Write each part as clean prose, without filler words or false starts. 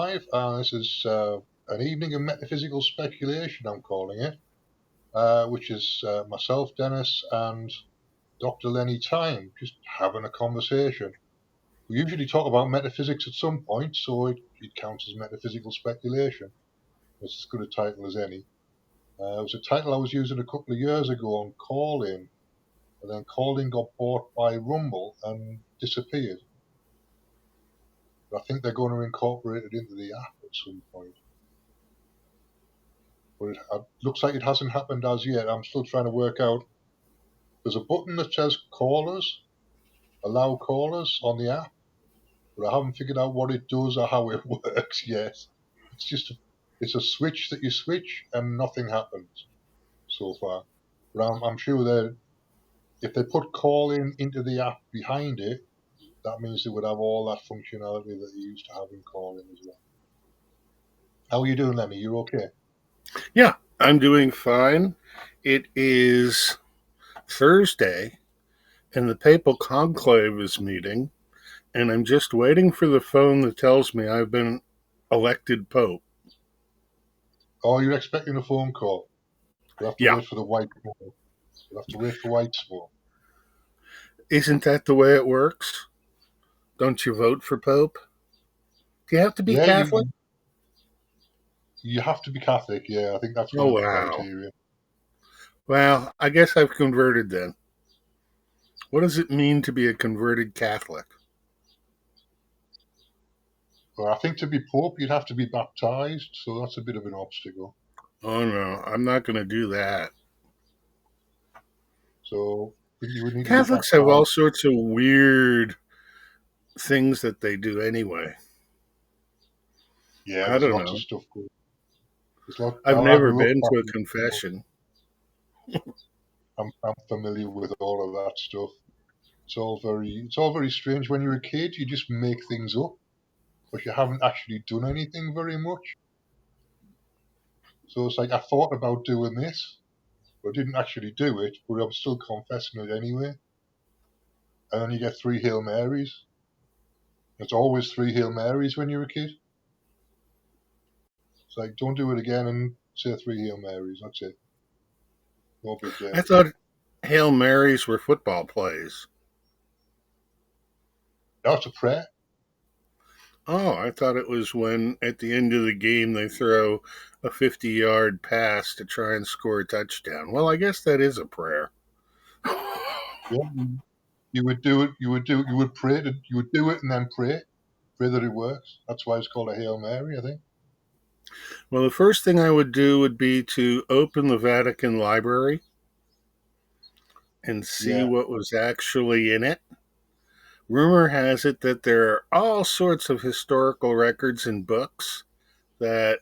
live. This is an evening of metaphysical speculation, I'm calling it, which is myself, Dennis, and Dr. Lenny Time, just having a conversation. We usually talk about metaphysics at some point, so it counts as metaphysical speculation. It's as good a title as any. It was a title I was using a couple of years ago on Call-In, and then Call-In got bought by Rumble and disappeared. But I think they're going to incorporate it into the app at some point. But it looks like it hasn't happened as yet. I'm still trying to work out. There's a button that says callers, allow callers on the app, but I haven't figured out what it does or how it works yet. It's a switch that you switch and nothing happens so far. But I'm sure that if they put call-in into the app behind it, that means they would have all that functionality that you used to have in call-in as well. How are you doing, Lemmy? You okay? Yeah, I'm doing fine. It is Thursday, and the Papal Conclave is meeting, and I'm just waiting for the phone that tells me I've been elected Pope. Oh, you're expecting a phone call? You'll have to Yeah. wait for the white smoke. You'll have to wait for white smoke. Isn't that the way it works? Don't you vote for Pope? Do you have to be Yeah, Catholic? you have to be Catholic. Yeah, I think that's one Oh, of the wow. criteria. Well, I guess I've converted then. What does it mean to be a converted Catholic? Well, I think to be Pope, you'd have to be baptized, so that's a bit of an obstacle. Oh, no, I'm not going to do that. So I think you would need to be Catholics have all baptized. sorts of weird things that they do anyway. Yeah, I there's don't lots of know. stuff going. I've I never grew up been to a Catholic, so confession. I'm familiar with all of that stuff. It's all very strange. When you're a kid, you just make things up, but you haven't actually done anything very much. So it's like I thought about doing this, but I didn't actually do it, but I'm still confessing it anyway. And then you get 3 Hail Marys. It's always 3 Hail Marys when you're a kid. It's like, don't do it again and say 3 Hail Marys. That's it. No big I deal. thought Hail Marys were football plays. That's a prayer. Oh, I thought it was when at the end of the game they throw a 50-yard pass to try and score a touchdown. Well, I guess that is a prayer. Yeah, you would do it. You would pray. You would do it and then pray. Pray that it works. That's why it's called a Hail Mary, I think. Well, the first thing I would do would be to open the Vatican Library and see Yeah. what was actually in it. Rumor has it that there are all sorts of historical records and books that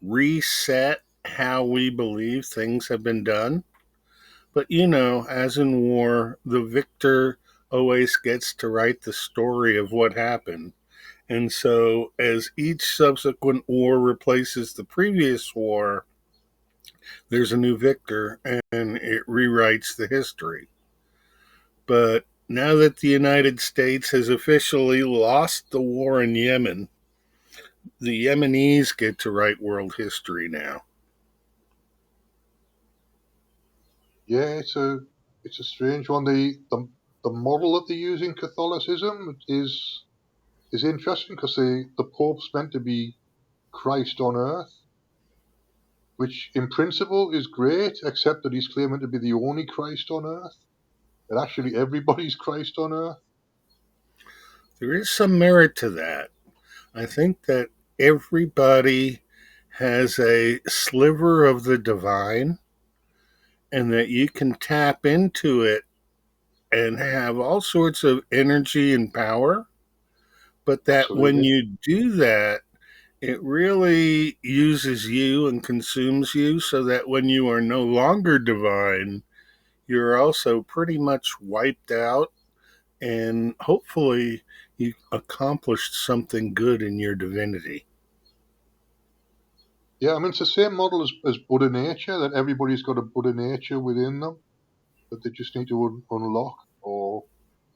reset how we believe things have been done. But as in war, the victor always gets to write the story of what happened. And so, as each subsequent war replaces the previous war, there's a new victor and it rewrites the history. But now that the United States has officially lost the war in Yemen, the Yemenis get to write world history now. Yeah, it's a strange one. The model that they use in Catholicism is interesting because the Pope's meant to be Christ on earth, which in principle is great, except that he's claiming to be the only Christ on earth. And actually everybody's Christ on earth. There is some merit to that. I think that everybody has a sliver of the divine and that you can tap into it and have all sorts of energy and power. But that when Absolutely. you do that, it really uses you and consumes you so that when you are no longer divine, you're also pretty much wiped out and hopefully you accomplished something good in your divinity. Yeah, I mean, it's the same model as Buddha nature, that everybody's got a Buddha nature within them that they just need to unlock or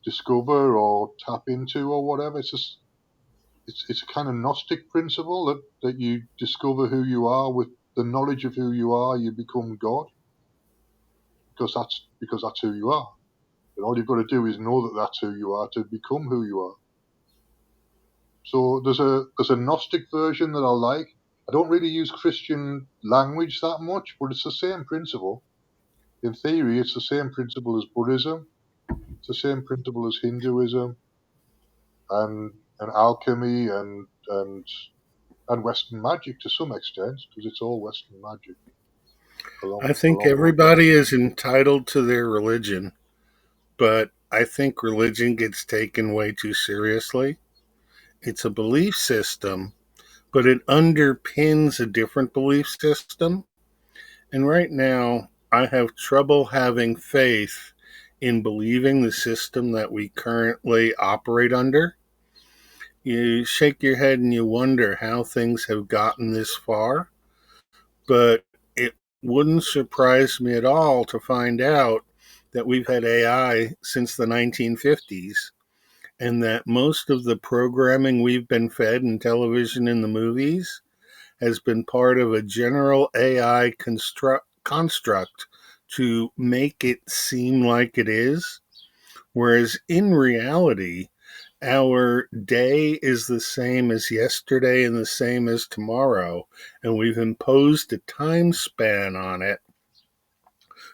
discover or tap into or whatever. it's a kind of Gnostic principle that you discover who you are with the knowledge of who you are. You become God because that's who you are. And all you've got to do is know that that's who you are to become who you are. So there's a Gnostic version that I like. I don't really use Christian language that much, but it's the same principle. In theory, it's the same principle as Buddhism. It's the same principle as Hinduism and alchemy and Western magic to some extent, because it's all Western magic I think along those lines. everybody is entitled to their religion, but I think religion gets taken way too seriously. It's a belief system, but it underpins a different belief system. And right now, I have trouble having faith in believing the system that we currently operate under. You shake your head and you wonder how things have gotten this far, but it wouldn't surprise me at all to find out that we've had AI since the 1950s and that most of the programming we've been fed in television and the movies has been part of a general AI construct to make it seem like it is, whereas in reality, our day is the same as yesterday and the same as tomorrow, and we've imposed a time span on it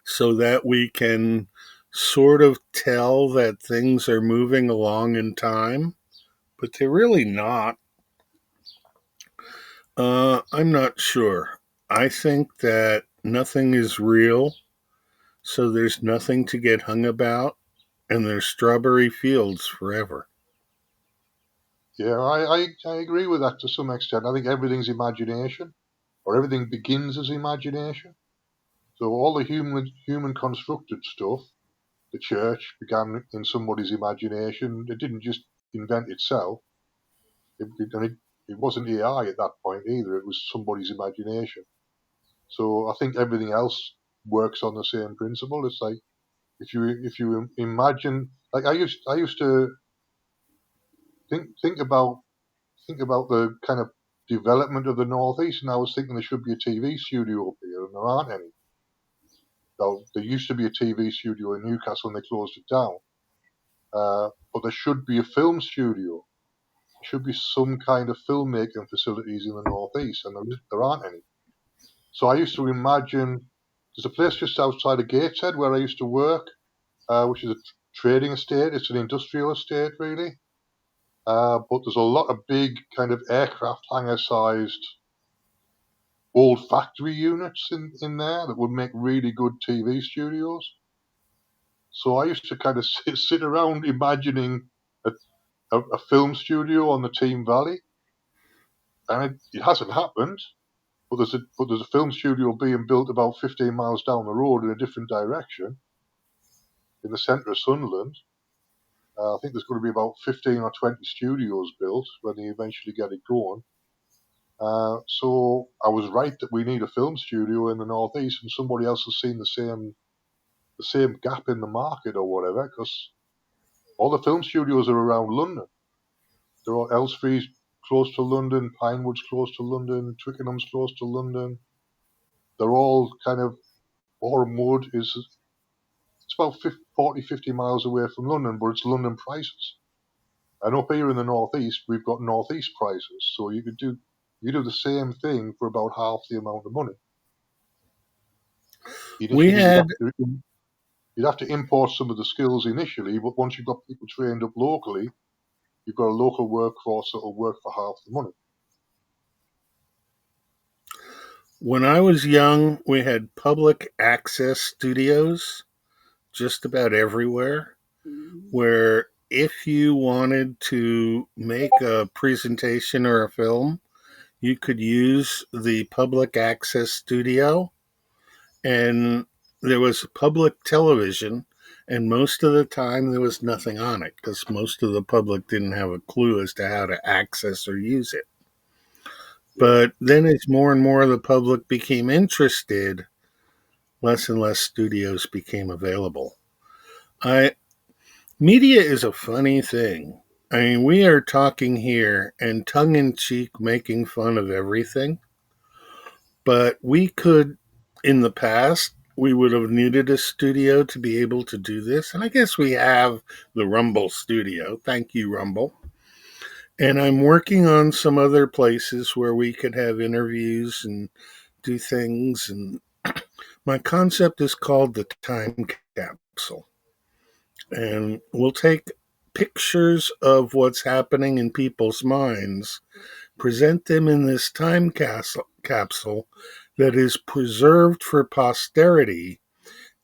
so that we can sort of tell that things are moving along in time, but they're really not. I'm not sure. I think that nothing is real, so there's nothing to get hung about, and there's strawberry fields forever. Yeah, I agree with that to some extent. I think everything's imagination, or everything begins as imagination. So all the human constructed stuff, the church began in somebody's imagination. It didn't just invent itself. And it wasn't AI at that point either. It was somebody's imagination. So I think everything else works on the same principle. It's like if you imagine, like I used to think think about think about the kind of development of the Northeast, and I was thinking there should be a TV studio up here, and there aren't any. Now, there used to be a TV studio in Newcastle, and they closed it down. But there should be a film studio. There should be some kind of filmmaking facilities in the Northeast, and there aren't any. So I used to imagine there's a place just outside of Gateshead where I used to work, which is a trading estate. It's an industrial estate, really. But there's a lot of big kind of aircraft hangar sized old factory units in there that would make really good TV studios. So I used to kind of sit around imagining a film studio on the Team Valley, and it hasn't happened. But there's a film studio being built about 15 miles down the road in a different direction in the centre of Sunderland. I think there's going to be about 15 or 20 studios built when they eventually get it going. So I was right that we need a film studio in the northeast, and somebody else has seen the same gap in the market or whatever, because all the film studios are around London. They're all Elsfrey's close to London, Pinewood's close to London, Twickenham's close to London. They're all kind of Boreham Wood is it's about 40, 50 miles away from London, but it's London prices. And up here in the northeast, we've got northeast prices, so you do the same thing for about half the amount of money. You just We you'd had have to you'd have to import some of the skills initially, but once you've got people trained up locally, you've got a local workforce that will work for half the money. When I was young, we had public access studios just about everywhere where if you wanted to make a presentation or a film, you could use the public access studio, and there was public television, and most of the time there was nothing on it because most of the public didn't have a clue as to how to access or use it. Yeah, But then as more and more of the public became interested, less and less studios became available. I Media is a funny thing. I mean, we are talking here and tongue in cheek making fun of everything, but we could, in the past, we would have needed a studio to be able to do this. And I guess we have the Rumble studio. Thank you, Rumble. And I'm working on some other places where we could have interviews and do things. And my concept is called the time capsule. And we'll take pictures of what's happening in people's minds, present them in this capsule that is preserved for posterity,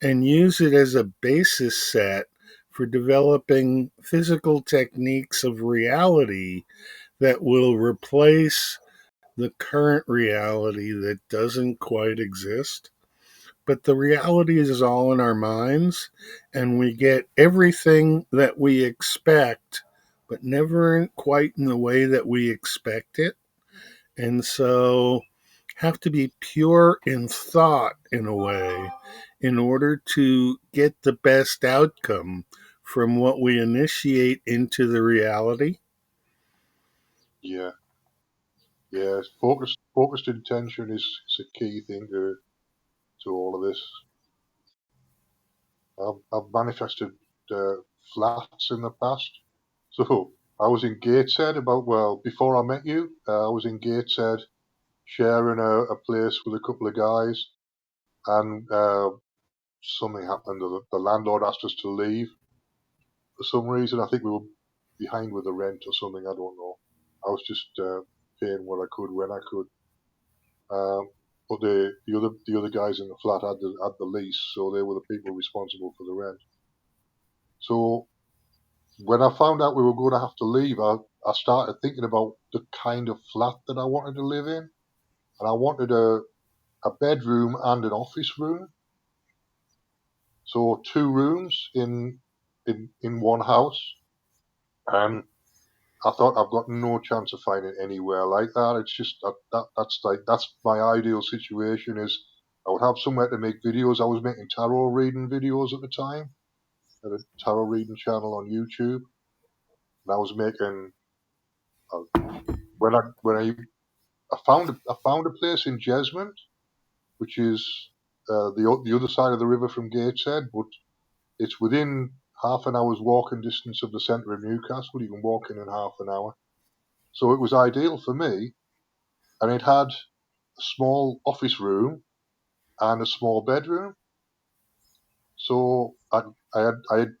and use it as a basis set for developing physical techniques of reality that will replace the current reality that doesn't quite exist. But the reality is all in our minds, and we get everything that we expect, but never quite in the way that we expect it. And so have to be pure in thought in a way in order to get the best outcome from what we initiate into the reality. Yeah, yeah. Focused intention is a key thing to all of this. I've manifested uh, flats in the past. So I was in Gateshead before I met you. I was in Gateshead sharing a place with a couple of guys, and something happened. The landlord asked us to leave for some reason. I think we were behind with the rent or something. I don't know. I was just paying what I could when I could. But the other guys in the flat had the lease, so they were the people responsible for the rent. So when I found out we were going to have to leave, I started thinking about the kind of flat that I wanted to live in, and I wanted a bedroom and an office room. So two rooms in one house, and I thought I've got no chance of finding anywhere like that. It's just that's my ideal situation. Is I would have somewhere to make videos. I was making tarot reading videos at the time, at a tarot reading channel on YouTube, and I was making uh, when I found a place in Jesmond, which is the other side of the river from Gateshead, but it's within half an hour's walking distance of the centre of Newcastle. You can walk in half an hour, so it was ideal for me, and it had a small office room and a small bedroom. So I had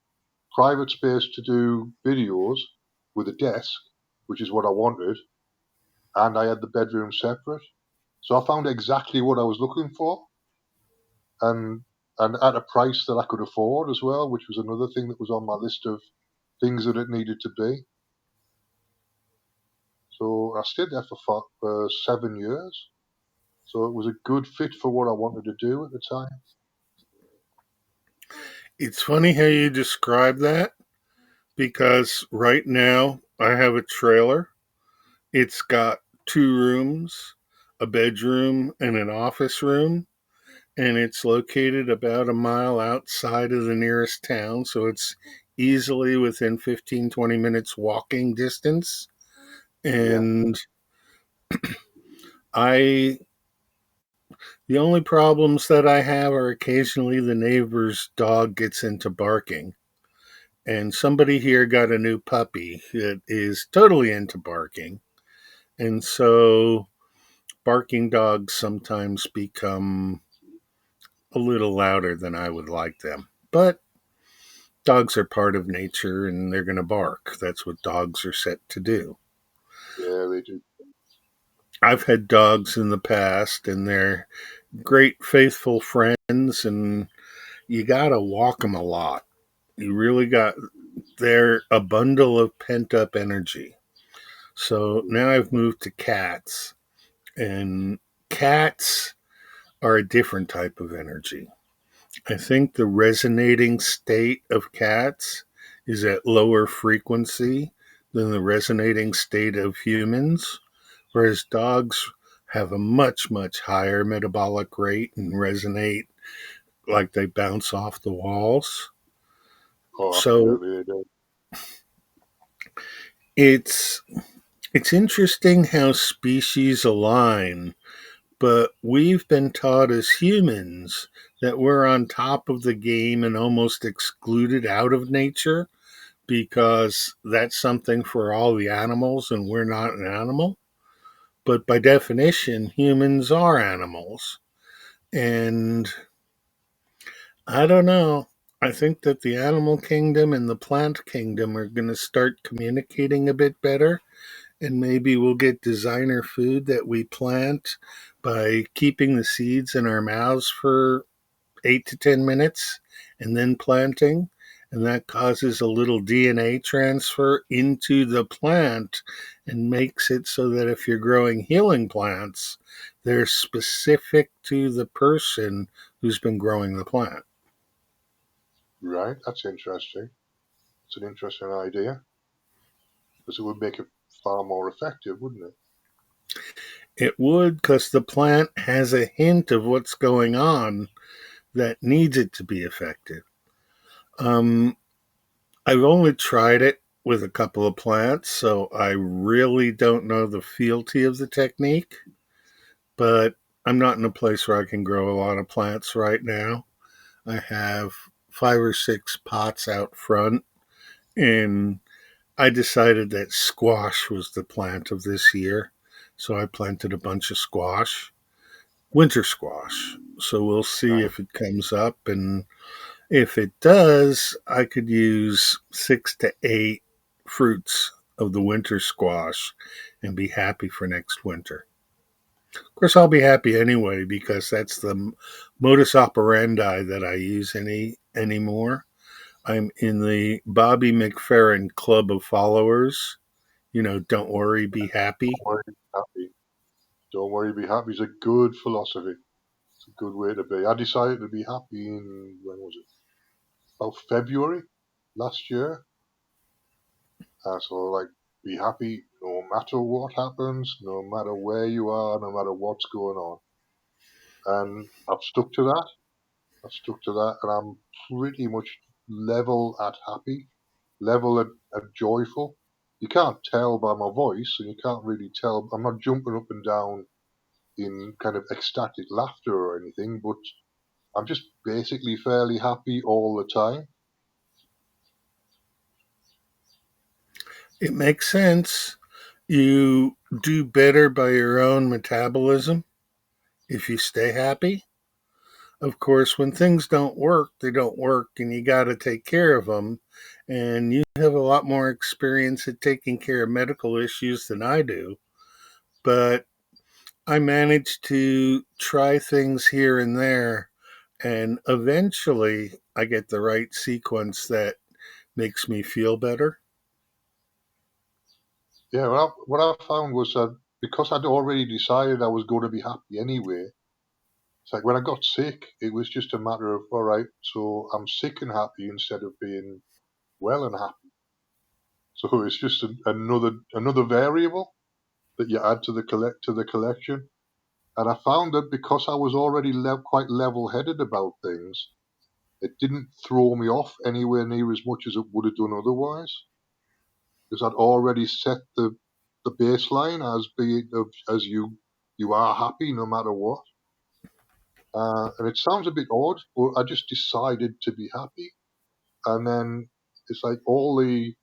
private space to do videos with a desk, which is what I wanted, and I had the bedroom separate. So I found exactly what I was looking for, and and at a price that I could afford as well, which was another thing that was on my list of things that it needed to be. So I stayed there for 7 years. So it was a good fit for what I wanted to do at the time. It's funny how you describe that because right now I have a trailer. It's got two rooms, a bedroom, and an office room, and it's located about a mile outside of the nearest town, so it's easily within 15-20 minutes walking distance. Yeah. And I the only problems that I have are occasionally the neighbor's dog gets into barking. And somebody here got a new puppy that is totally into barking. And so barking dogs sometimes become a little louder than I would like them. But dogs are part of nature and they're going to bark. That's what dogs are set to do. Yeah, they do. I've had dogs in the past and they're great, faithful friends, and you got to walk them a lot. You really got, they're a bundle of pent up energy. So now I've moved to cats, and cats are a different type of energy. I think the resonating state of cats is at lower frequency than the resonating state of humans, whereas dogs have a much, much higher metabolic rate and resonate like they bounce off the walls. Oh, So absolutely, they do. It's it's interesting how species align, but we've been taught as humans that we're on top of the game and almost excluded out of nature because that's something for all the animals and we're not an animal. But by definition, humans are animals. And I don't know. I think that the animal kingdom and the plant kingdom are going to start communicating a bit better. And maybe we'll get designer food that we plant by keeping the seeds in our mouths for 8 to 10 minutes and then planting. And that causes a little DNA transfer into the plant and makes it so that if you're growing healing plants, they're specific to the person who's been growing the plant. Right, that's interesting. It's an interesting idea because it would make it far more effective, wouldn't it? It would, because the plant has a hint of what's going on that needs it to be effective. Um, I've only tried it with a couple of plants, so I really don't know the fealty of the technique, but I'm not in a place where I can grow a lot of plants right now. I have 5 or 6 pots out front, and I decided that squash was the plant of this year. So I planted a bunch of squash, winter squash. So we'll see Right. if it comes up. And if it does, I could use 6 to 8 fruits of the winter squash and be happy for next winter. Of course, I'll be happy anyway because that's the modus operandi that I use anymore. I'm in the Bobby McFerrin club of followers. Don't worry, be happy. Don't worry, be happy. Don't worry, be happy is a good philosophy. It's a good way to be. I decided to be happy in, when was it? About February last year. So, like, be happy no matter what happens, no matter where you are, no matter what's going on. And I've stuck to that. I've stuck to that, and I'm pretty much level at happy, level at joyful. You can't tell by my voice, and you can't really tell. I'm not jumping up and down in kind of ecstatic laughter or anything, but I'm just basically fairly happy all the time. It makes sense. You do better by your own metabolism if you stay happy. Of course, when things don't work, they don't work, and you got to take care of them. And you have a lot more experience at taking care of medical issues than I do. But I managed to try things here and there, and eventually I get the right sequence that makes me feel better. Yeah, well, what I found was that because I'd already decided I was going to be happy anyway, it's like when I got sick, it was just a matter of, all right, so I'm sick and happy instead of being well and happy. So it's just another variable that you add to the collection. And I found that because I was already quite level-headed about things, it didn't throw me off anywhere near as much as it would have done otherwise, because I'd already set the baseline as being as you are happy no matter what. And it sounds a bit odd, but I just decided to be happy, and then it's like the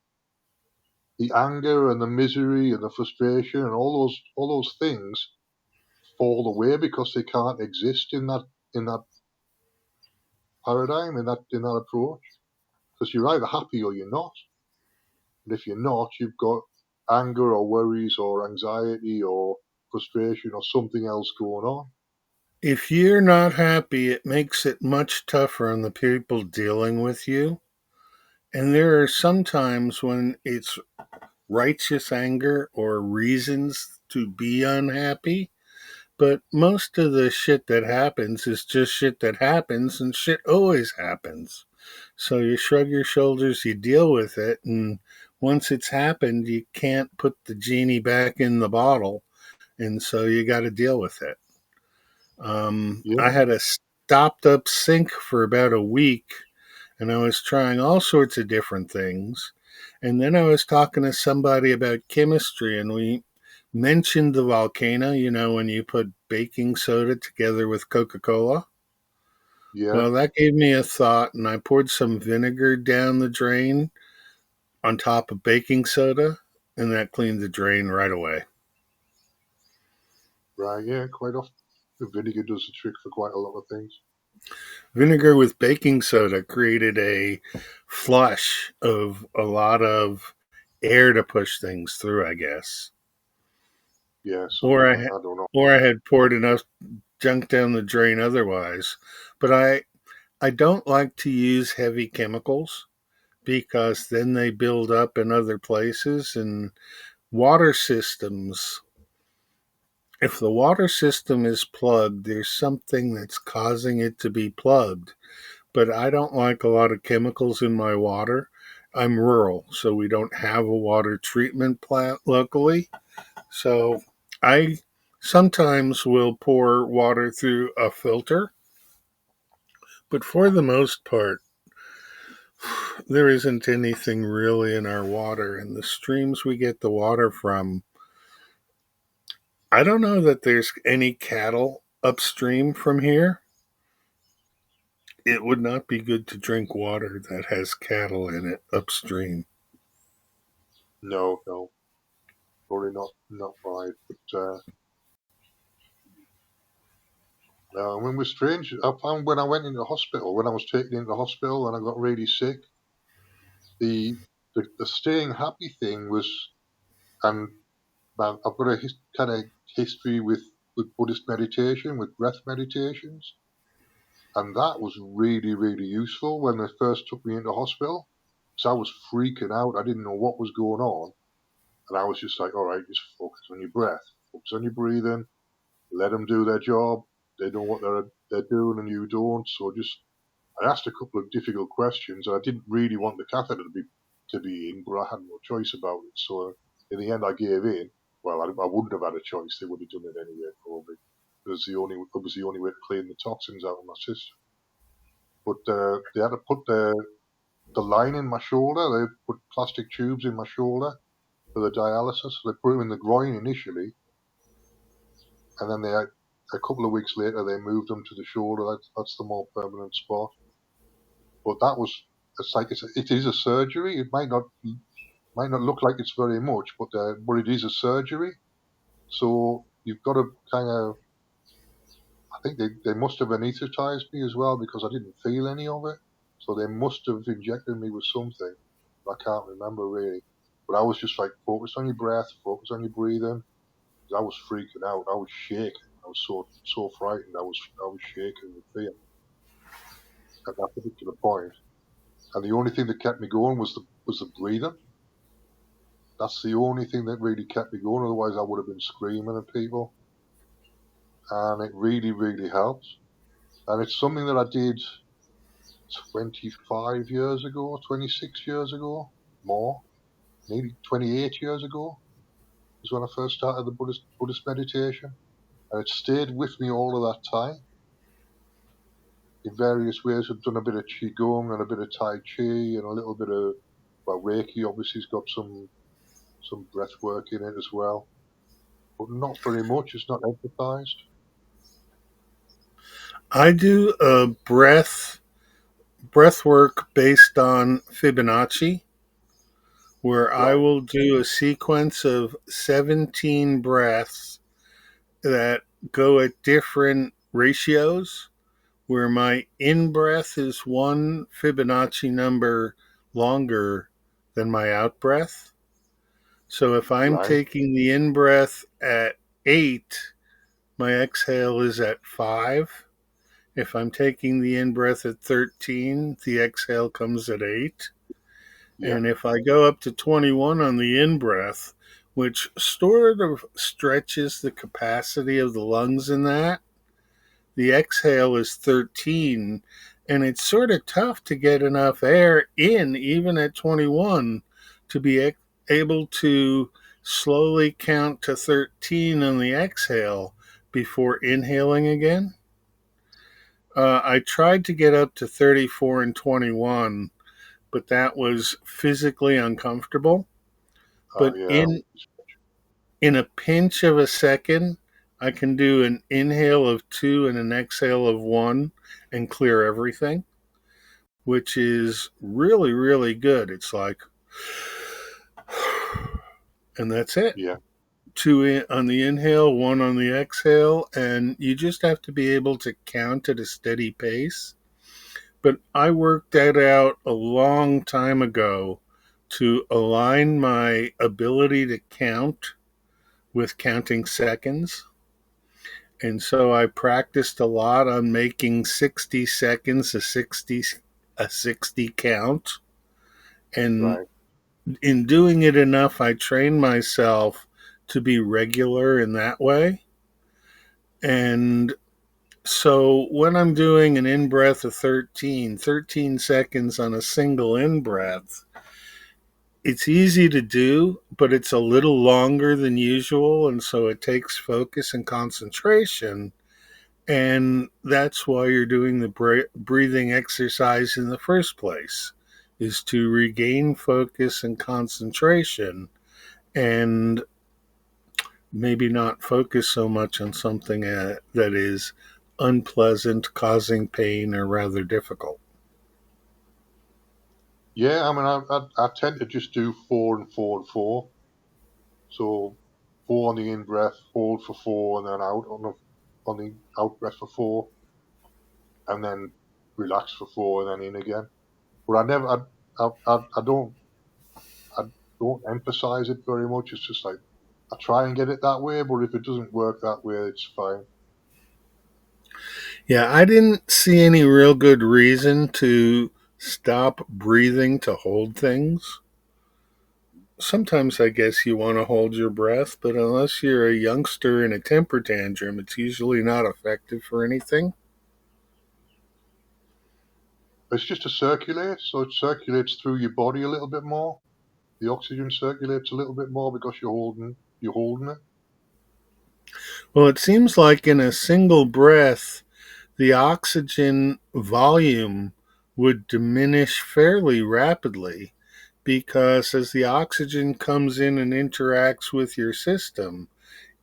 anger and the misery and the frustration and all those things fall away because they can't exist in that paradigm in that approach. Because you're either happy or you're not, and if you're not, you've got anger or worries or anxiety or frustration or something else going on. If you're not happy, it makes it much tougher on the people dealing with you. And there are some times when it's righteous anger or reasons to be unhappy. But most of the shit that happens is just shit that happens, and shit always happens. So you shrug your shoulders, you deal with it, and once it's happened, you can't put the genie back in the bottle, and so you got to deal with it. Yeah, I had a stopped up sink for about a week, and I was trying all sorts of different things. And then I was talking to somebody about chemistry, and we mentioned the volcano, when you put baking soda together with Coca Cola. Yeah, Well, that gave me a thought, and I poured some vinegar down the drain on top of baking soda, and that cleaned the drain right away. right. Yeah, quite often the vinegar does the trick for quite a lot of things. Vinegar with baking soda created a flush of a lot of air to push things through, I guess. Yeah, Or something I like ha- I don't know. or I had poured enough junk down the drain otherwise. But I don't like to use heavy chemicals because then they build up in other places, and water systems. If the water system is plugged, there's something that's causing it to be plugged. But I don't like a lot of chemicals in my water. I'm rural, so we don't have a water treatment plant locally. So I sometimes will pour water through a filter, but for the most part, there isn't anything really in our water. And the streams we get the water from, I don't know that there's any cattle upstream from here. It would not be good to drink water that has cattle in it upstream. No, no, probably not right. But no, I mean, it was strange. I found when I went into hospital, when I was taken into hospital and I got really sick, the the staying happy thing was, and I've got a kind of history with Buddhist meditation, with breath meditations, and that was really, really useful when they first took me into hospital. So I was freaking out. I didn't know what was going on. And I was just like, all right, just focus on your breath, focus on your breathing, let them do their job. They know what they're doing and you don't. So just, I asked a couple of difficult questions. And I didn't really want the catheter to be in, but I had no choice about it. So in the end, I gave in. Well, I wouldn't have had a choice. They would have done it anyway, probably. It was the only way to clean the toxins out of my system. But they had to put the line in my shoulder. They put plastic tubes in my shoulder for the dialysis. They put them in the groin initially, and then a couple of weeks later they moved them to the shoulder. That's the more permanent spot. But that was it is a surgery. It might not look like it's very much, but it is a surgery. So you've got to kind of. I think they must have anesthetized me as well because I didn't feel any of it. So they must have injected me with something. I can't remember really. But I was just like, focus on your breath, focus on your breathing. I was freaking out. I was shaking. I was so frightened. I was shaking with fear at that particular point. And the only thing that kept me going was the breathing. That's the only thing that really kept me going. Otherwise, I would have been screaming at people. And it really, really helped. And it's something that I did 25 years ago, 26 years ago, more, maybe 28 years ago is when I first started the Buddhist meditation. And it stayed with me all of that time in various ways. I've done a bit of Qigong and a bit of Tai Chi and a little bit of, well, Reiki obviously has got some breath work in it as well, but not very much. It's not emphasized. I do a breath work based on Fibonacci, where I Right, will do a sequence of 17 breaths that go at different ratios, where my in breath is one Fibonacci number longer than my out breath. So if I'm right, taking the in breath at 8, my exhale is at 5. If I'm taking the in breath at 13, the exhale comes at 8. yeah, And if I go up to 21 on the in breath, which sort of stretches the capacity of the lungs in that, the exhale is 13. And it's sort of tough to get enough air in, even at 21, to be able to slowly count to 13 on the exhale before inhaling again. I tried to get up to 34 and 21, but that was physically uncomfortable. Oh But yeah. in a pinch of a second, I can do an inhale of 2 and an exhale of 1 and clear everything, which is really, really good. It's like, and that's it. Yeah. Two on the inhale, 1 on the exhale, and you just have to be able to count at a steady pace. But I worked that out a long time ago to align my ability to count with counting seconds. And so I practiced a lot on making 60 seconds a 60 count. And Right. in doing it enough, I trained myself to be regular in that way. And so when I'm doing an in breath of 13 seconds on a single in breath, it's easy to do, but it's a little longer than usual. And so it takes focus and concentration. And that's why you're doing the breathing exercise in the first place, is to regain focus and concentration and maybe not focus so much on something that is unpleasant, causing pain, or rather difficult. Yeah, I mean, I tend to just do 4 and 4 and 4. So 4 on the in breath, hold for 4, and then out on the out breath for 4, and then relax for 4, and then in again. But I don't emphasize it very much. It's just like I try and get it that way, but if it doesn't work that way, it's fine. Yeah, I didn't see any real good reason to stop breathing to hold things. Sometimes I guess you want to hold your breath, but unless you're a youngster in a temper tantrum, it's usually not effective for anything. It's just to circulate, so it circulates through your body a little bit more. The oxygen circulates a little bit more because you're holding it. Well, it seems like in a single breath, the oxygen volume would diminish fairly rapidly because as the oxygen comes in and interacts with your system,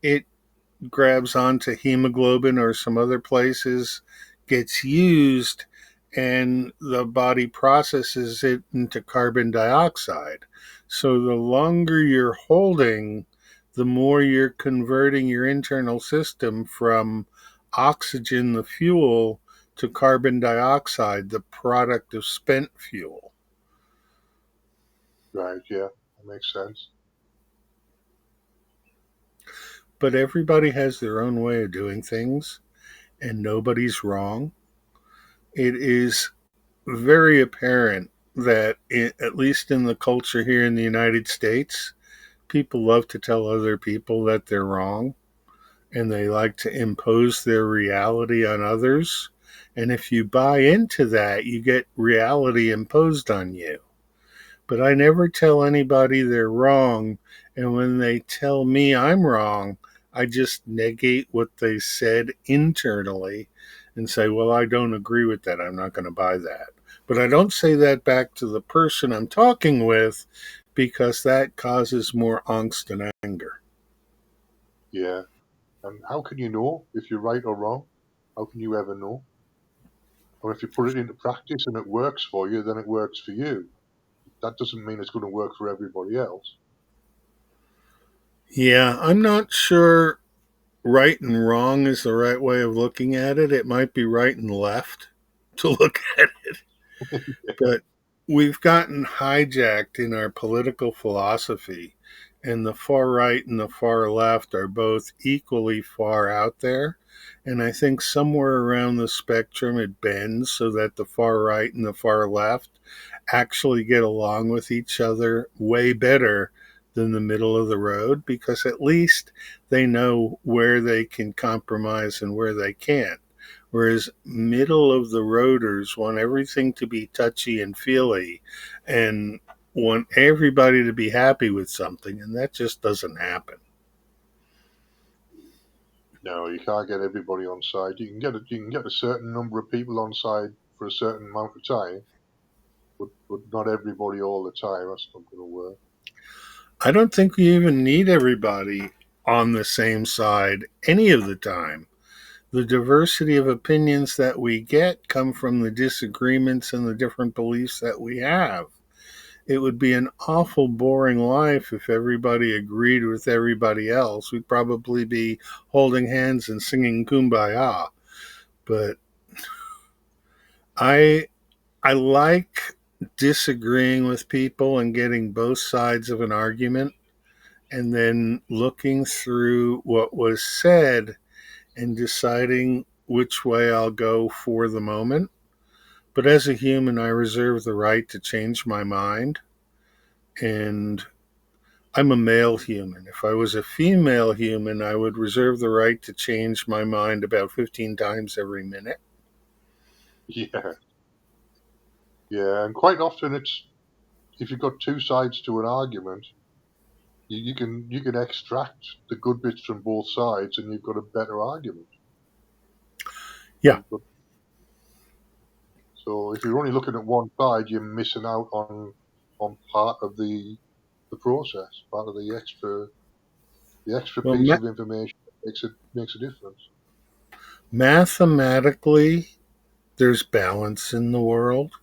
it grabs onto hemoglobin or some other places, gets used, and the body processes it into carbon dioxide. So the longer you're holding, the more you're converting your internal system from oxygen, the fuel, to carbon dioxide, the product of spent fuel. Right, yeah, that makes sense. But everybody has their own way of doing things, and nobody's wrong. It is very apparent that, at least in the culture here in the United States, people love to tell other people that they're wrong and they like to impose their reality on others. And if you buy into that, you get reality imposed on you. But I never tell anybody they're wrong. And when they tell me I'm wrong, I just negate what they said internally and say, well, I don't agree with that. I'm not going to buy that. But I don't say that back to the person I'm talking with because that causes more angst and anger. Yeah. And how can you know if you're right or wrong? How can you ever know? Or if you put it into practice and it works for you, then it works for you. That doesn't mean it's going to work for everybody else. Yeah, I'm not sure right and wrong is the right way of looking at it. It might be right and left to look at it. But we've gotten hijacked in our political philosophy, and the far right and the far left are both equally far out there. And I think somewhere around the spectrum it bends so that the far right and the far left actually get along with each other way better than the middle of the road because at least they know where they can compromise and where they can't. Whereas middle of the roaders want everything to be touchy and feely and want everybody to be happy with something, and that just doesn't happen. No, you can't get everybody on side. You can get a certain number of people on side for a certain amount of time, but not everybody all the time. That's not going to work. I don't think we even need everybody on the same side any of the time. The diversity of opinions that we get come from the disagreements and the different beliefs that we have. It would be an awful boring life if everybody agreed with everybody else. We'd probably be holding hands and singing kumbaya. But I I like disagreeing with people and getting both sides of an argument and then looking through what was said and deciding which way I'll go for the moment. But as a human, I reserve the right to change my mind. And I'm a male human. If I was a female human, I would reserve the right to change my mind about 15 times every minute. Yeah, yeah, and quite often it's if you've got two sides to an argument, you can extract the good bits from both sides, and you've got a better argument. Yeah. You've got, so if you're only looking at one side, you're missing out on part of the process, part of the extra Well, piece of information that makes a difference. mathematically, there's balance in the world.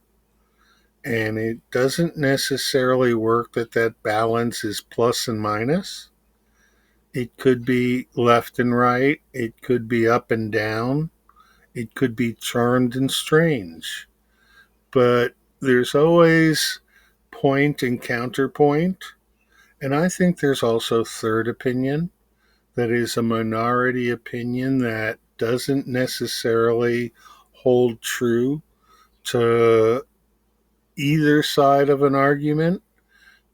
And it doesn't necessarily work that that balance is plus and minus. It could be left and right. It could be up and down. It could be charmed and strange. But there's always point and counterpoint. And I think there's also third opinion that is a minority opinion that doesn't necessarily hold true to either side of an argument,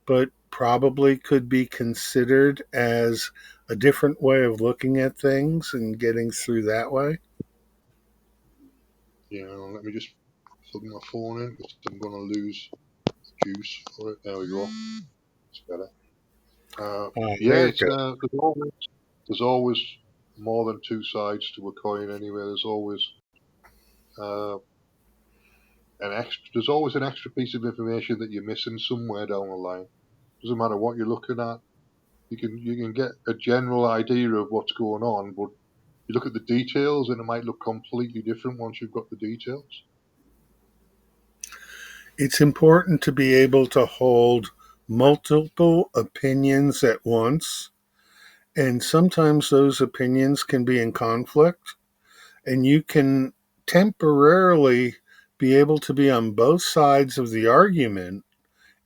but probably could be considered as a different way of looking at things and getting through that way. Let me just plug my phone in because I'm going to lose juice for it. There we go. It's better. Yeah, There you it's go. there's always more than two sides to a coin. Anyway, uh, there's always an extra piece of information that you're missing somewhere down the line. Doesn't matter what you're looking at. You can get a general idea of what's going on, but you look at the details and it might look completely different once you've got the details. It's important to be able to hold multiple opinions at once, and sometimes those opinions can be in conflict, and you can temporarily be able to be on both sides of the argument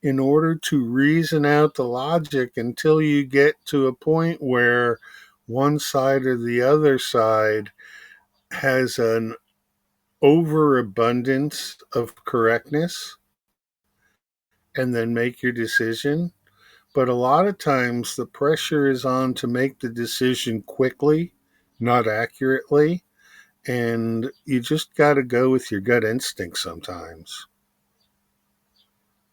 in order to reason out the logic until you get to a point where one side or the other side has an overabundance of correctness and then make your decision. But a lot of times the pressure is on to make the decision quickly, not accurately. And you just got to go with your gut instinct sometimes.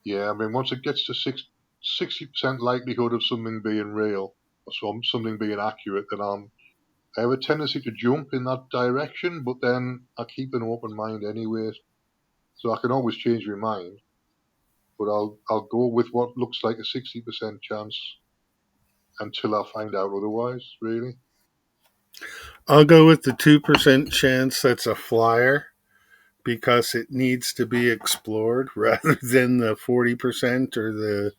Yeah, I mean, once it gets to 60% likelihood of something being real or something being accurate, then I have a tendency to jump in that direction, but then I keep an open mind anyway, so I can always change my mind. But I'll go with what looks like a 60% chance until I find out otherwise. Really. I'll go with the 2% chance that's a flyer because it needs to be explored rather than the 40% or the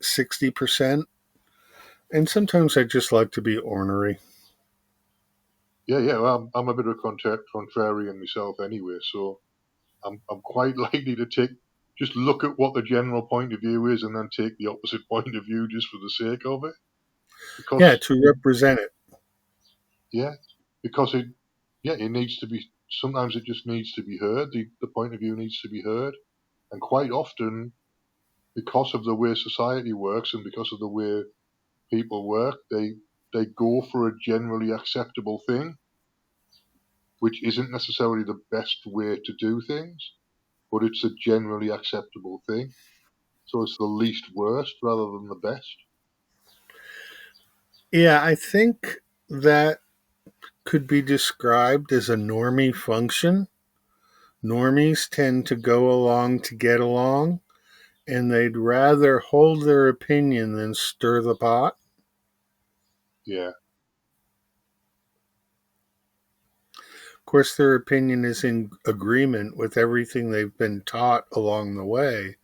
60%. And sometimes I just like to be ornery. Yeah, yeah. Well, I'm a bit of a contrarian myself anyway, so I'm quite likely to just look at what the general point of view is and then take the opposite point of view just for the sake of it. Yeah, Because to represent it. yeah, because it needs to be. Sometimes it just needs to be heard. The point of view needs to be heard, and quite often, because of the way society works and because of the way people work, they go for a generally acceptable thing, which isn't necessarily the best way to do things, but it's a generally acceptable thing. So it's the least worst rather than the best. Yeah, I think that could be described as a normie function. Normies tend to go along to get along, and they'd rather hold their opinion than stir the pot. Yeah. Of course, their opinion is in agreement with everything they've been taught along the way.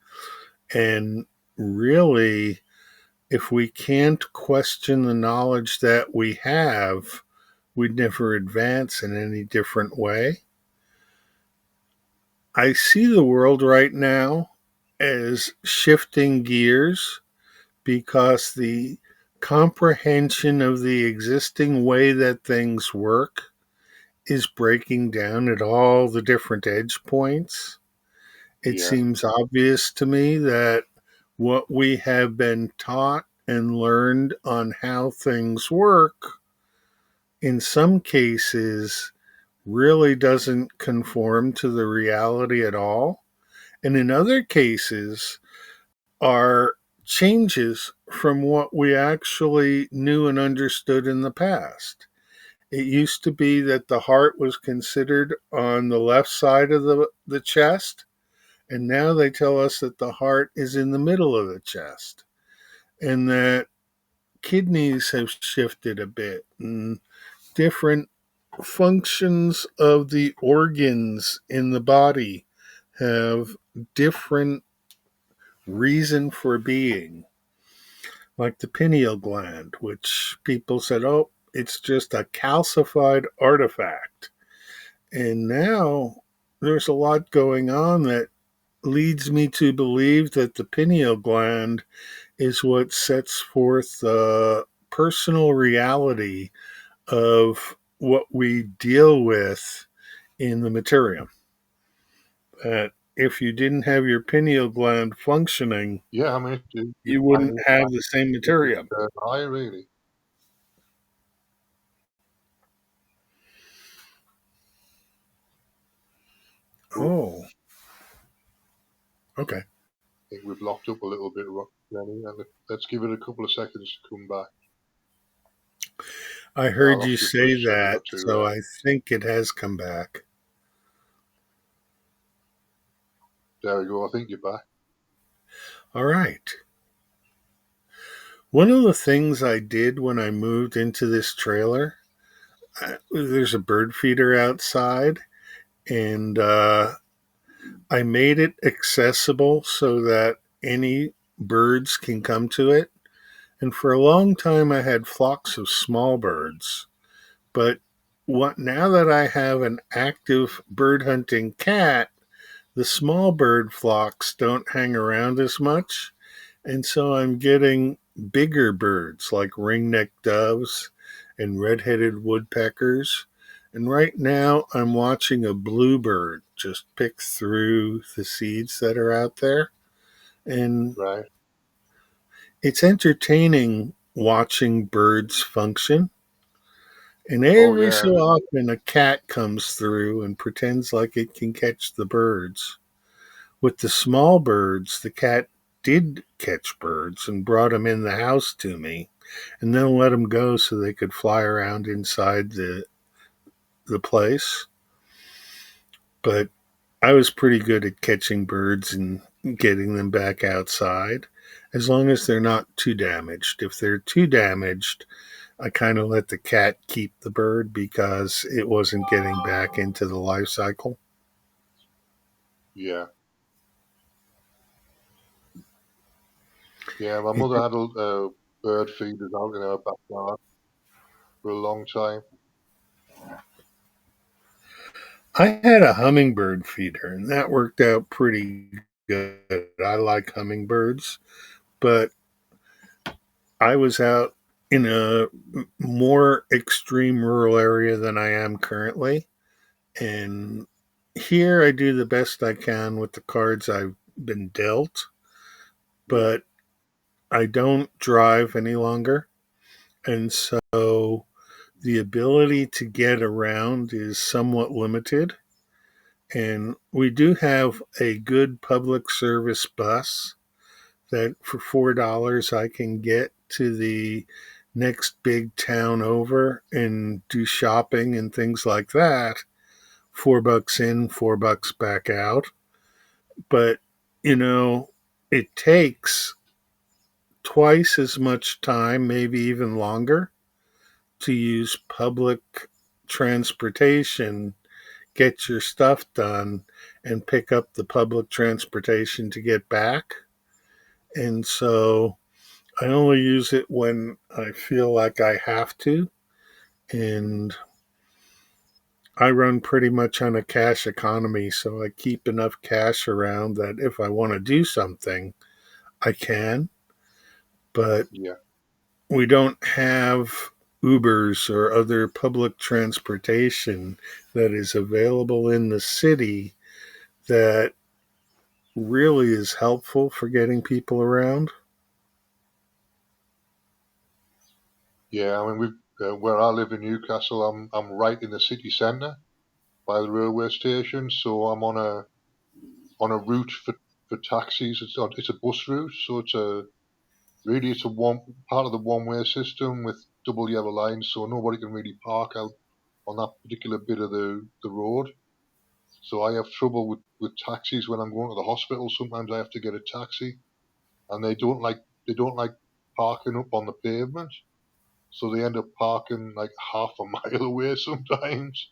And really, if we can't question the knowledge that we have, we'd never advance in any different way. I see the world right now as shifting gears because the comprehension of the existing way that things work is breaking down at all the different edge points. It Yeah. seems obvious to me that what we have been taught and learned on how things work in some cases really doesn't conform to the reality at all. And in other cases, are changes from what we actually knew and understood in the past. It used to be that the heart was considered on the left side of the chest, and now they tell us that the heart is in the middle of the chest, and that kidneys have shifted a bit, and different functions of the organs in the body have different reason for being, like the pineal gland, which people said, oh, it's just a calcified artifact. And now there's a lot going on that leads me to believe that the pineal gland is what sets forth the personal reality of what we deal with in the material. That if you didn't have your pineal gland functioning, Yeah. I mean, you I wouldn't think have the same it's material. high, really. Oh, Oh, okay. I think we've locked up a little bit, Jenny, and let's give it a couple of seconds to come back. I I heard you lost you for a say second that, or two so there. I think it has come back. There we go. I think you're back. All right. One of the things I did when I moved into this trailer, there's a bird feeder outside, and I made it accessible so that any birds can come to it. And for a long time, I had flocks of small birds. But what now that I have an active bird hunting cat, the small bird flocks don't hang around as much. And so I'm getting bigger birds like ring-necked doves and red-headed woodpeckers. And right now I'm watching a bluebird just pick through the seeds that are out there. And Right. it's entertaining watching birds function. And Oh, every yeah. so often a cat comes through and pretends like it can catch the birds. With the small birds, the cat did catch birds and brought them in the house to me, and then let them go so they could fly around inside the place. But I was pretty good at catching birds and getting them back outside, as long as they're not too damaged. If they're too damaged, I kind of let the cat keep the bird because it wasn't getting back into the life cycle. Yeah. Yeah. My mother had a bird feeders out in her backyard for a long time. I had a hummingbird feeder, and that worked out pretty good. I like hummingbirds, but I was out in a more extreme rural area than I am currently. And here I do the best I can with the cards I've been dealt, Yeah. but I don't drive any longer. And so the ability to get around is somewhat limited. And we do have a good public service bus that for $4 I can get to the next big town over and do shopping and things like that $4 in, $4 back out. But, you know, it takes twice as much time, maybe even longer, to use public transportation, get your stuff done, and pick up the public transportation to get back. And so I only use it when I feel like I have to. And I run pretty much on a cash economy, so I keep enough cash around that if I want to do something, I can. But Yeah. we don't have Ubers or other public transportation that is available in the city that really is helpful for getting people around. Yeah, I mean, where I live in Newcastle, I'm right in the city centre by the railway station, so I'm on a route for taxis. It's a bus route, so it's a one part of the one way system with double yellow lines, so nobody can really park out on that particular bit of the road. So I have trouble with taxis when I'm going to the hospital. Sometimes I have to get a taxi, and they don't like parking up on the pavement, so they end up parking like half a mile away sometimes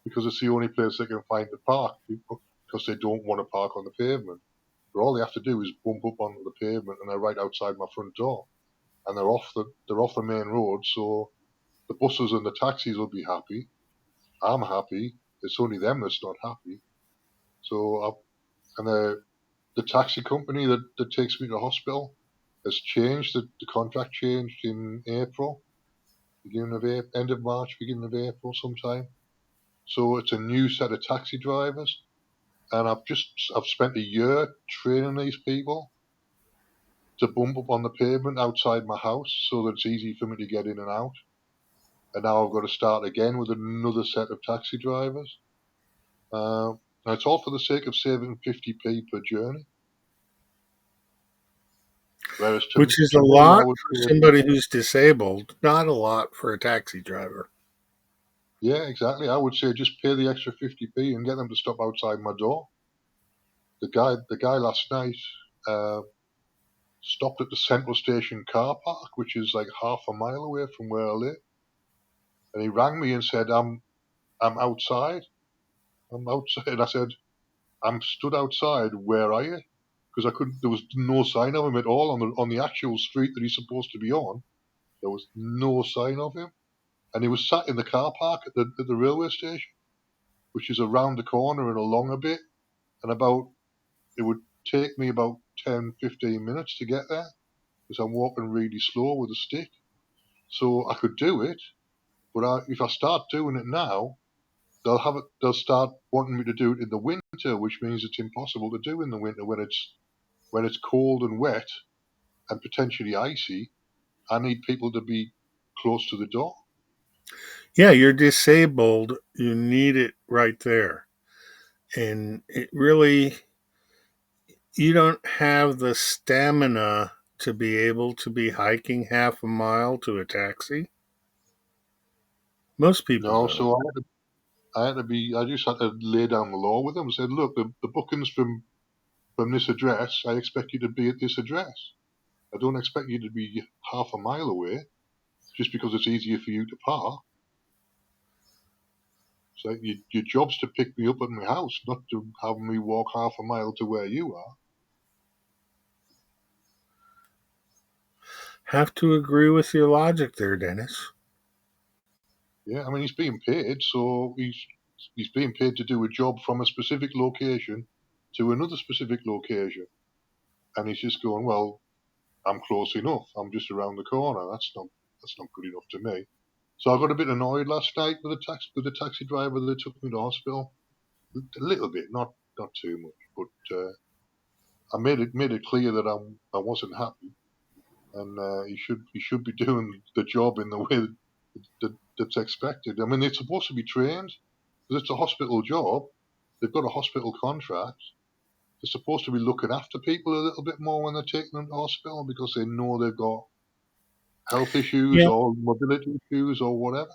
because it's the only place they can find to park because they don't want to park on the pavement. But all they have to do is bump up onto the pavement, and they're right outside my front door, and they're off the main road. So the buses and the taxis will be happy. I'm happy. It's only them that's not happy. So and the taxi company that takes me to the hospital has changed. The contract changed in April, end of March, beginning of April, sometime. So it's a new set of taxi drivers, and I've spent a year training these people to bump up on the pavement outside my house so that it's easy for me to get in and out. And now I've got to start again with another set of taxi drivers. Uh, and it's all for the sake of saving 50p per journey. Whereas Which is to a me, I lot would for say, somebody who's disabled, not a lot for a taxi driver. yeah, exactly. I would say just pay the extra 50p and get them to stop outside my door. The guy last night uh, stopped at the Central Station car park, which is like half a mile away from where I live, and he rang me and said, I'm outside. I'm outside." And I said, "I'm stood outside. Where are you?" Because I couldn't. There was no sign of him at all on the actual street that he's supposed to be on. There was no sign of him, and he was sat in the car park at the railway station, which is around the corner and along a bit. And it would take me about 10, 15 minutes to get there because I'm walking really slow with a stick. So I could do it, but if I start doing it now, they'll start wanting me to do it in the winter, which means it's impossible to do in the winter when it's cold and wet and potentially icy. I need people to be close to the door. Yeah, you're disabled. You need it right there. And it really, you don't have the stamina to be able to be hiking half a mile to a taxi. Most people No, don't. so I just had to lay down the law with them and said, look, the bookings from this address, I expect you to be at this address. I don't expect you to be half a mile away just because it's easier for you to park. So your job's to pick me up at my house, not to have me walk half a mile to where you are. Have to agree with your logic there, Dennis. Yeah, I mean he's being paid, so he's being paid to do a job from a specific location to another specific location, and he's just going, well, I'm close enough. I'm just around the corner. That's not good enough to me. So I got a bit annoyed last night with the taxi driver that took me to hospital. A little bit, not too much, but I made it clear that I wasn't happy, and he should be doing the job in the way that's expected. I mean, they're supposed to be trained because it's a hospital job. They've got a hospital contract. They're supposed to be looking after people a little bit more when they're taking them to hospital because they know they've got health issues Yeah. or mobility issues or whatever.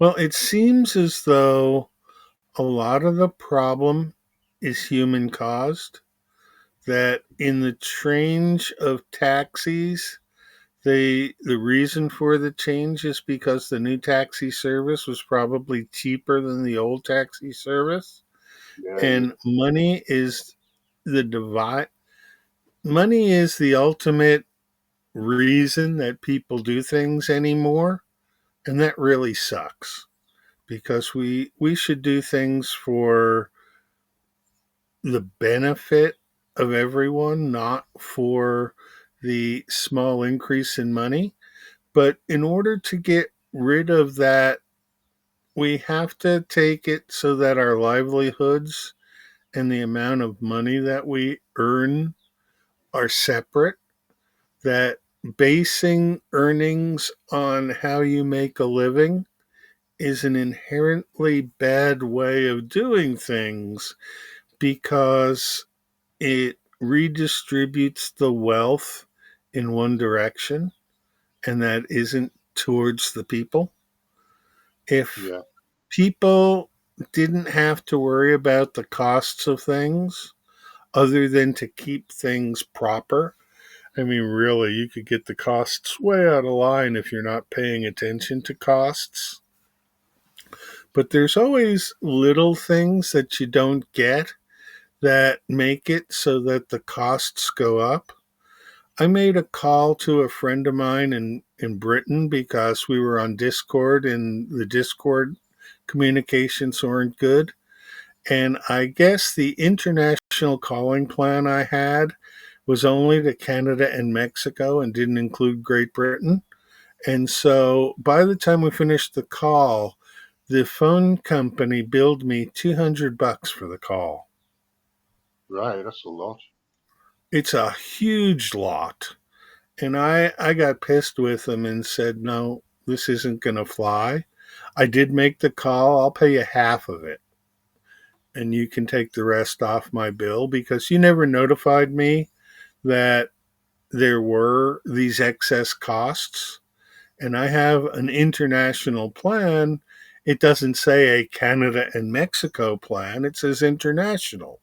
Well, it seems as though a lot of the problem is human caused. That in the change of taxis, the reason for the change is because the new taxi service was probably cheaper than the old taxi service, Yeah, yeah, and the divide. Money is the ultimate reason that people do things anymore, and that really sucks because we should do things for the benefit of everyone, not for the small increase in money. But in order to get rid of that, we have to take it so that our livelihoods and the amount of money that we earn are separate. That basing earnings on how you make a living is an inherently bad way of doing things because it redistributes the wealth in one direction, and that isn't towards the people. If yeah, people didn't have to worry about the costs of things other than to keep things proper, I mean, really, you could get the costs way out of line if you're not paying attention to costs. But there's always little things that you don't get that make it so that the costs go up. I made a call to a friend of mine in Britain because we were on Discord and the Discord communications weren't good. And I guess the international calling plan I had was only to Canada and Mexico and didn't include Great Britain. And so by the time we finished the call, the phone company billed me $200 for the call. right. That's a lot. It's a huge lot. And I got pissed with them and said, no, this isn't going to fly. I did make the call. I'll pay you half of it. And you can take the rest off my bill because you never notified me that there were these excess costs. And I have an international plan. It doesn't say a Canada and Mexico plan, it says international.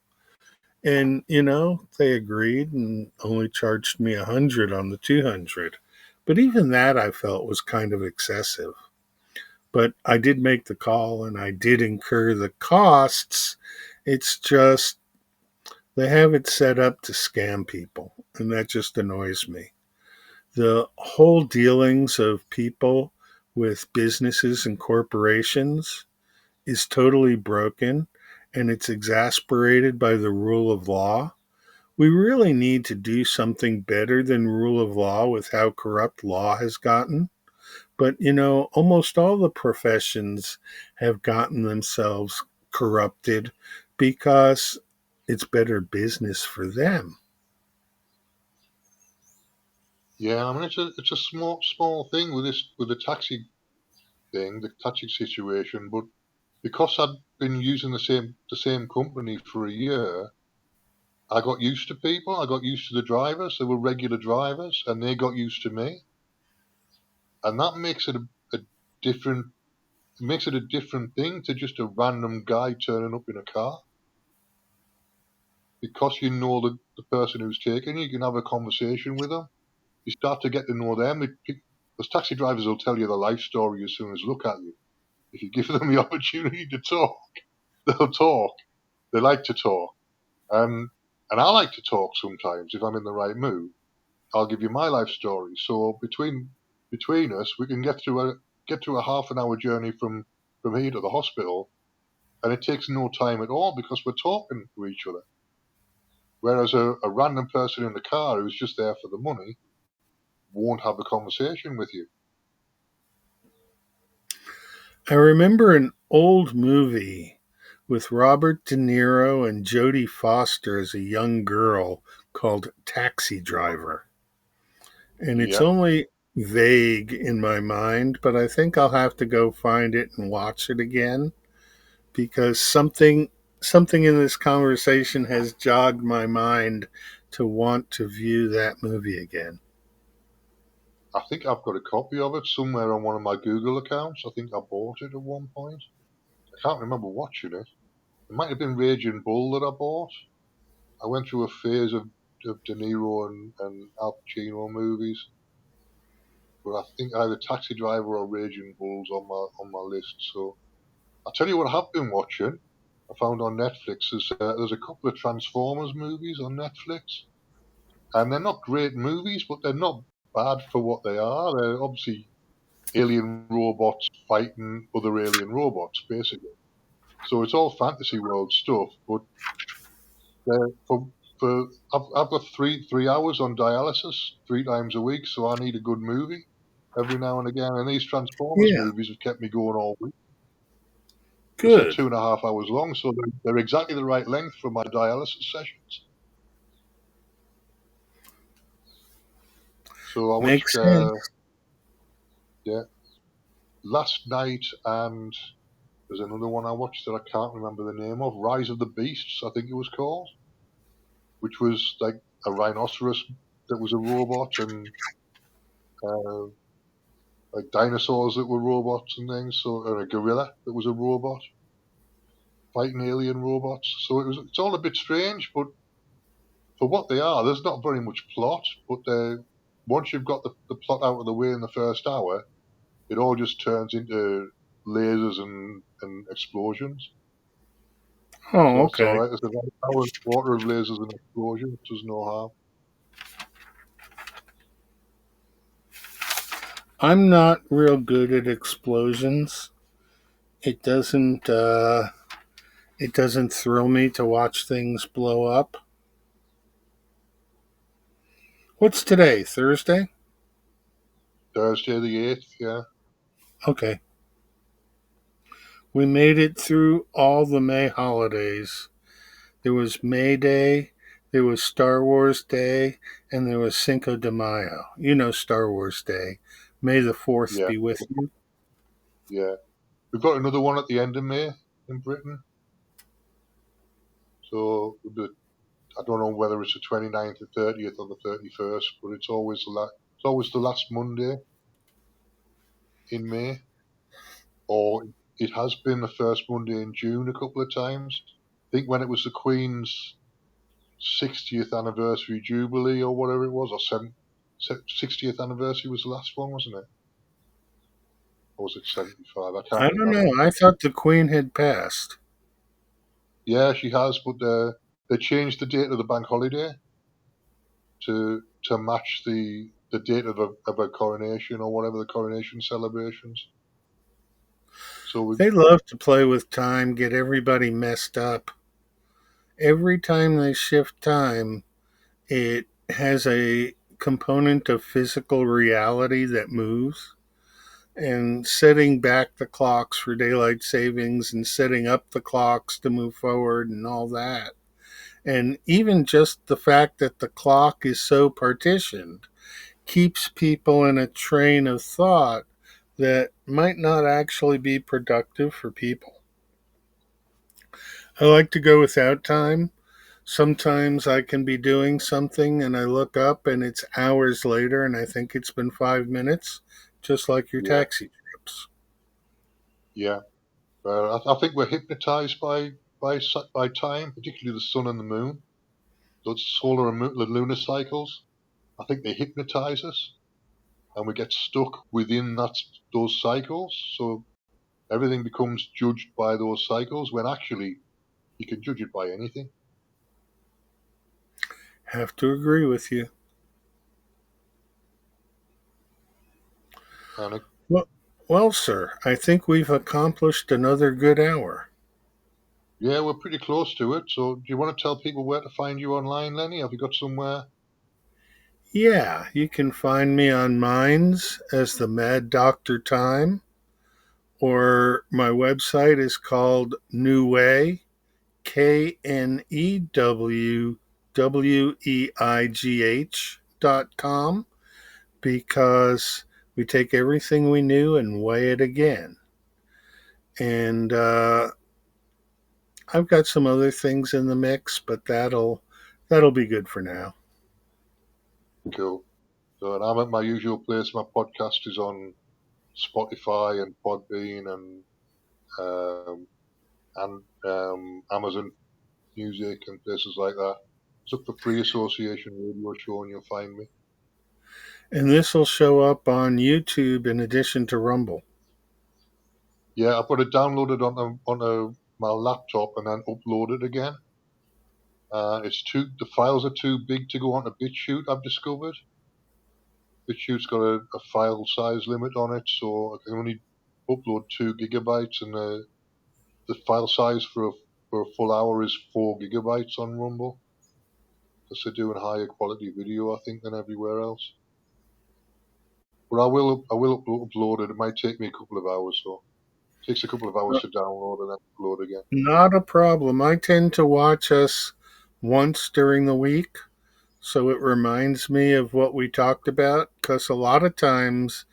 And, they agreed and only charged me 100 on the 200. But even that I felt was kind of excessive. But I did make the call and I did incur the costs. It's just they have it set up to scam people, and that just annoys me. The whole dealings of people with businesses and corporations is totally broken, and it's exasperated by the rule of law. We really need to do something better than rule of law with how corrupt law has gotten. But, almost all the professions have gotten themselves corrupted because it's better business for them. Yeah, I mean it's a small thing with the taxi thing, the taxi situation, but because I'd been using the same company for a year, I got used to people. I got used to the drivers. They were regular drivers, and they got used to me, and that makes it a different makes it a different thing to just a random guy turning up in a car. Because you know the person who's taking you can have a conversation with them. You start to get to know them. Those taxi drivers will tell you their life story as soon as they look at you. If you give them the opportunity to talk, they'll talk. They like to talk. Um, and I like to talk sometimes if I'm in the right mood. I'll give you my life story. So between us, we can get to a half an hour journey from here to the hospital, and it takes no time at all because we're talking to each other. Whereas a random person in the car who's just there for the money won't have a conversation with you. I remember an old movie with Robert De Niro and Jodie Foster as a young girl called Taxi Driver. And it's Yeah, only vague in my mind, but I think I'll have to go find it and watch it again because something in this conversation has jogged my mind to want to view that movie again. I think I've got a copy of it somewhere on one of my Google accounts. I think I bought it at one point. I can't remember watching it. It might have been Raging Bull that I bought. I went through a phase of De Niro and Al Pacino movies, but I think either Taxi Driver or Raging Bull's on my list. So I'll tell you what I have been watching. I found on Netflix there's a couple of Transformers movies on Netflix, and they're not great movies, but they're not bad for what they are. They're obviously alien robots fighting other alien robots, basically. So it's all fantasy world stuff, but they're for I've got three hours on dialysis 3 times a week, so I need a good movie every now and again. And these Transformers Yeah, movies have kept me going all week. They said good. 2.5 hours long, so they're exactly the right length for my dialysis sessions. So I watched, Makes sense. yeah, last night, and there's another one I watched that I can't remember the name of. Rise of the Beasts, I think it was called, which was like a rhinoceros that was a robot, and uh, like dinosaurs that were robots and things. So, or a gorilla that was a robot fighting alien robots. So it's all a bit strange, but for what they are, there's not very much plot. But once you've got the plot out of the way in the first hour, it all just turns into lasers and explosions. Oh, So it's all okay. right. There's a right hour and a quarter of lasers and explosions. There's no harm. I'm not real good at explosions. It doesn't. It doesn't thrill me to watch things blow up. What's today? Thursday? Thursday the 8th, yeah, Okay. We made it through all the May holidays. There was May Day, there was Star Wars Day, and there was Cinco de Mayo. You know Star Wars Day. May the 4th yeah, be with you. yeah. We've got another one at the end of May in Britain. So I don't know whether it's the 29th, the 30th, or the 31st, but it's always the last Monday in May, or it has been the first Monday in June a couple of times. I think when it was the Queen's 60th anniversary jubilee or whatever it was, or 60th anniversary was the last one, wasn't it? Or was it 75? I I can't don't remember. know. I thought the Queen had passed. Yeah, she has, but they changed the date of the bank holiday to match the date of a coronation or whatever the coronation celebrations. So we They love to play with time, get everybody messed up. Every time they shift time, it has a component of physical reality that moves. And setting back the clocks for daylight savings and setting up the clocks to move forward and all that. And even just the fact that the clock is so partitioned keeps people in a train of thought that might not actually be productive for people. I like to go without time. Sometimes I can be doing something and I look up and it's hours later and I think it's been 5 minutes, just like your yeah, taxi trips. yeah. I think we're hypnotized by time, particularly the sun and the moon. Those solar and the lunar cycles. I think they hypnotize us, and we get stuck within those cycles. So everything becomes judged by those cycles when actually you can judge it by anything. Have to agree with you. And it, Well, well, sir, I think we've accomplished another good hour. yeah, we're pretty close to it. So do you want to tell people where to find you online, Lenny? Have you got somewhere? Yeah, you can find me on Minds as the Mad Doctor Time, or my website is called New Way, KNEWWEIGH.com, because we take everything we knew and weigh it again. And I've got some other things in the mix, but that'll be good for now. Cool. So, and I'm at my usual place. My podcast is on Spotify and Podbean and Amazon Music and places like that. Look for Free Association Radio Show and you'll find me. And this will show up on YouTube in addition to Rumble. Yeah, I've got it downloaded onto my laptop and then upload it again. The files are too big to go onto BitChute, I've discovered. BitChute's got a file size limit on it, so I can only upload 2 gigabytes, and the file size for a full hour is 4 gigabytes on Rumble. Because they're doing higher quality video, I think, than everywhere else. But I will upload it. It might take me a couple of hours, so it takes a couple of hours to download and then upload again. Not a problem. I tend to watch us once during the week, so it reminds me of what we talked about, because a lot of times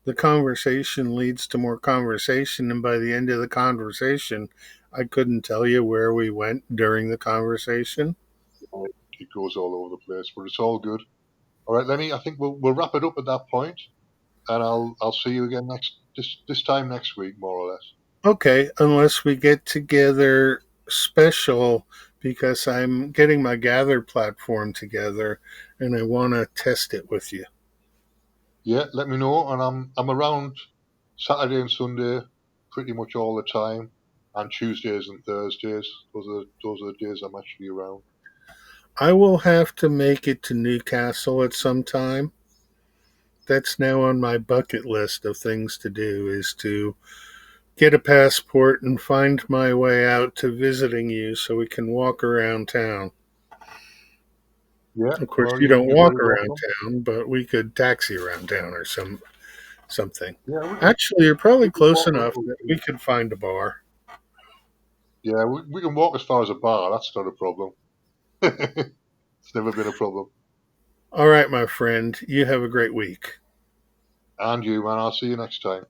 the conversation leads to more conversation, and by the end of the conversation, I couldn't tell you where we went during the conversation. It goes all over the place, but it's all good. All right, Lenny, I think we'll wrap it up at that point, and I'll see you again this time next week, more or less. Okay, unless we get together special, because I'm getting my Gather platform together and I want to test it with you. Yeah, let me know, and I'm around Saturday and Sunday pretty much all the time, and Tuesdays and Thursdays. Those are the days I'm actually around. I will have to make it to Newcastle at some time. That's now on my bucket list of things to do, is to get a passport and find my way out to visiting you so we can walk around town. Yeah, Of course, well, you don't you're very walk around welcome. town, but we could taxi around town or something. Yeah, Actually, you're probably we can close walk. enough that we could find a bar. Yeah, we can walk as far as a bar. That's not a problem. It's never been a problem. All right, my friend, you have a great week. And you, man. I'll see you next time.